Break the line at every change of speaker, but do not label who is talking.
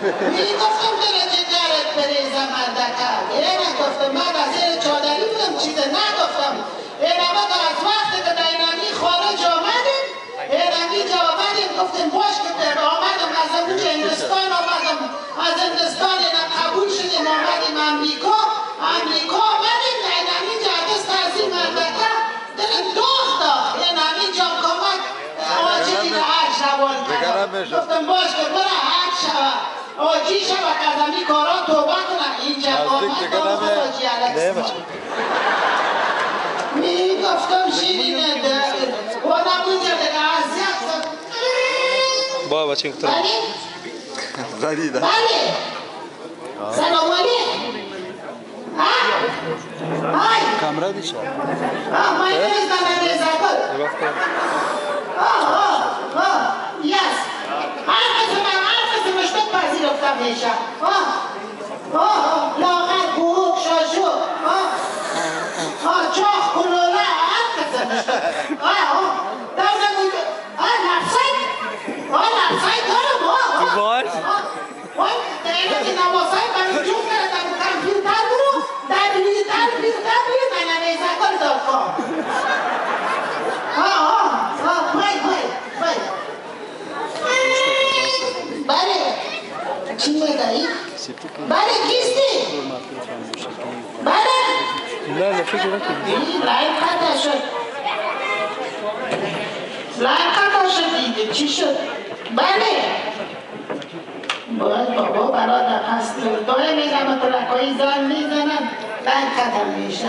میگفتم درجه درت بریزم مردکه نگفتم من از این چادری بودم چیزه نگفتم اینما تا از وقتی که دینامی خارج آمدیم اینجا آمدیم گفتیم باش که آمدم از اونجا هندستان آمدم از هندستان اینا قبول شدیم آمدیم امریکا آمدیم دینامی جا دست تحصیل مردکه دلم داخت اینامی جا کمک آجی دیگه حج روان کرد گفتم باش که برا حج شود آجی شود که از امی کارا توبه کنم اینجا آمد داخت آجی الکس می گفتم شیرینه اونم اونجا دیگه عذیت
بابا چین کتر
بله سلام علیکم های
کامرا دیشه
my name is Nana Zakul yes حرف مشتق پذیرفتم میشه لاغر بوک شاشو چاخ کلوله حرف مشتق لبسای دارم
تو باش
دیگه که نواسای برای جون کردم کامپیوتر برو www.nananezakul.com بله چی میگایی؟ بله کیستی؟ بله؟
نه فکر نکنم
لایف قطع شد دیگه چی شد؟ بله باید بابا برادر هست داره میگم ترکایی زن میزنن لایف قطع میشه